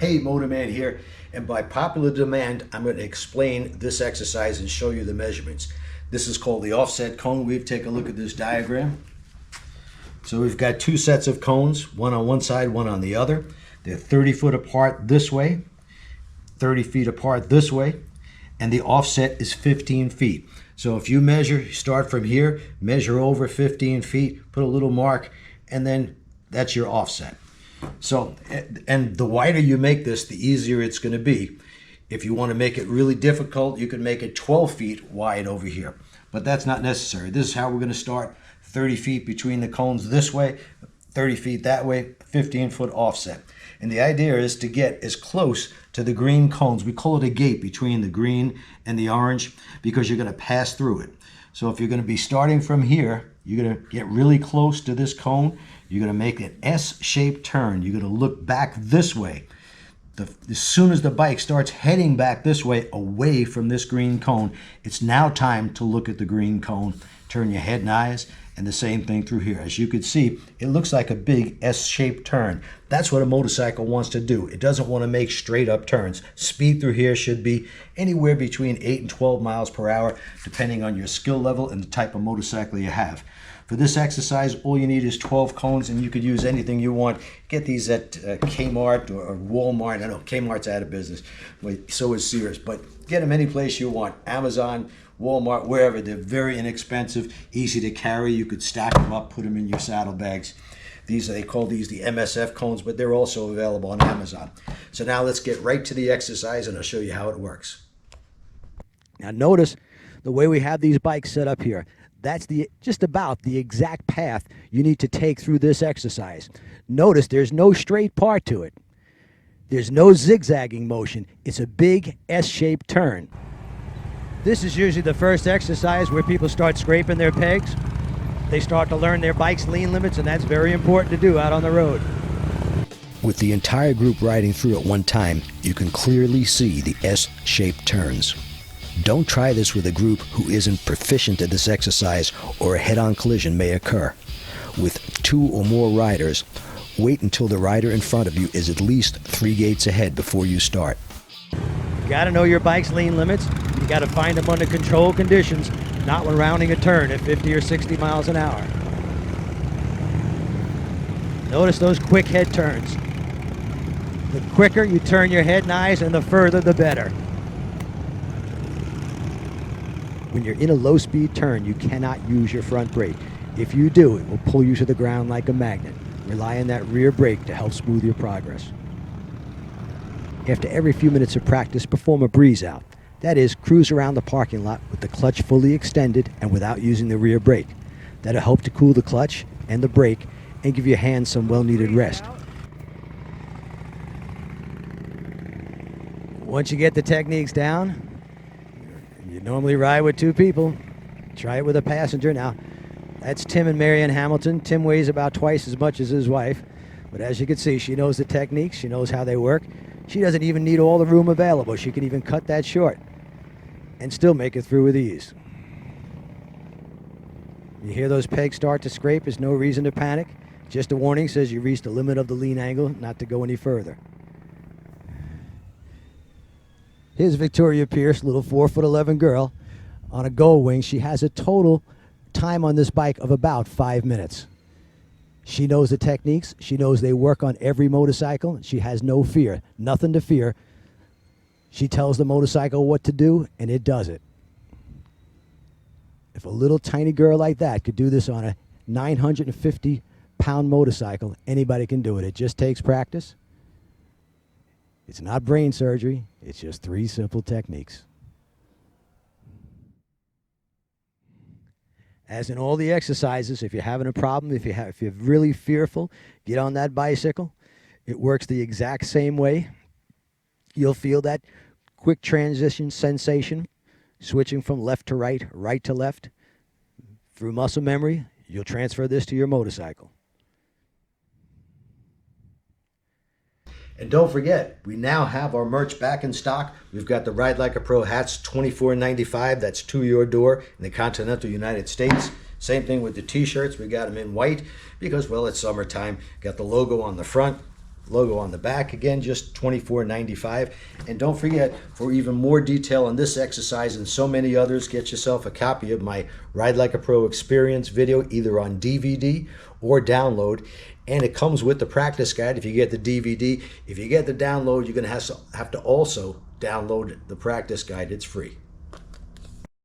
Hey, Motorman here, and by popular demand, I'm going to explain this exercise and show you the measurements. This is called the offset cone weave. Take a look at this diagram. So we've got two sets of cones, one on one side, one on the other. They're 30 foot apart this way, 30 feet apart this way, and the offset is 15 feet. So if you measure, start from here, measure over 15 feet, put a little mark, and then that's your offset. So, and the wider you make this, the easier it's going to be. If you want to make it really difficult, you can make it 12 feet wide over here. But that's not necessary. This is how we're going to start. 30 feet between the cones this way, 30 feet that way, 15-foot offset. And the idea is to get as close to the green cones. We call it a gate between the green and the orange because you're going to pass through it. So if you're going to be starting from here, you're going to get really close to this cone. You're going to make an S-shaped turn. You're going to look back this way. As soon as the bike starts heading back this way, away from this green cone, it's now time to look at the green cone. Turn your head and eyes, and the same thing through here. As you can see, it looks like a big S-shaped turn. That's what a motorcycle wants to do. It doesn't want to make straight up turns. Speed through here should be anywhere between 8 and 12 miles per hour, depending on your skill level and the type of motorcycle you have. For this exercise, all you need is 12 cones, and you could use anything you want. Get these at Kmart or Walmart. I know Kmart's out of business, but so is Sears. But get them any place you want. Amazon, Walmart, wherever. They're very inexpensive, easy to carry. You could stack them up, put them in your saddlebags. They call these the MSF cones, but they're also available on Amazon. So now let's get right to the exercise, and I'll show you how it works. Now notice the way we have these bikes set up here. That's just about the exact path you need to take through this exercise. Notice there's no straight part to it. There's no zigzagging motion. It's a big S-shaped turn. This is usually the first exercise where people start scraping their pegs. They start to learn their bike's lean limits, and that's very important to do out on the road. With the entire group riding through at one time, you can clearly see the S-shaped turns. Don't try this with a group who isn't proficient at this exercise, or a head-on collision may occur. With 2 or more riders, wait until the rider in front of you is at least 3 gates ahead before you start. You gotta know your bike's lean limits. You gotta find them under controlled conditions, not when rounding a turn at 50 or 60 miles an hour. Notice those quick head turns. The quicker you turn your head and eyes, and the further the better. When you're in a low-speed turn, you cannot use your front brake. If you do, it will pull you to the ground like a magnet. Rely on that rear brake to help smooth your progress. After every few minutes of practice, perform a breeze out. That is, cruise around the parking lot with the clutch fully extended and without using the rear brake. That'll help to cool the clutch and the brake and give your hands some well-needed rest. Once you get the techniques down, you normally ride with 2 people. Try it with a passenger. Now, that's Tim and Marianne Hamilton. Tim weighs about twice as much as his wife. But as you can see, she knows the techniques. She knows how they work. She doesn't even need all the room available. She can even cut that short and still make it through with ease. You hear those pegs start to scrape, there's no reason to panic. Just a warning, says you reached the limit of the lean angle, not to go any further. Here's Victoria Pierce, little 4'11" girl on a Gold Wing. She has a total time on this bike of about 5 minutes. She knows the techniques. She knows they work on every motorcycle. She has no fear, nothing to fear. She tells the motorcycle what to do, and it does it. If a little tiny girl like that could do this on a 950-pound motorcycle, anybody can do it. It just takes practice. It's not brain surgery. It's just 3 simple techniques. As in all the exercises, if you're having a problem, if you're really fearful, get on that bicycle. It works the exact same way. You'll feel that quick transition sensation, switching from left to right, right to left. Through muscle memory, you'll transfer this to your motorcycle. And don't forget, we now have our merch back in stock. We've got the Ride Like a Pro hats, $24.95. That's to your door in the continental United States. Same thing with the t-shirts. We got them in white because, well, it's summertime. Got the logo on the front. logo on the back. Again, just $24.95. And don't forget, for even more detail on this exercise and so many others, get yourself a copy of my Ride Like a Pro Experience video, either on DVD or download. And it comes with the practice guide if you get the DVD. If you get the download, you're going to have to also download the practice guide. It's free.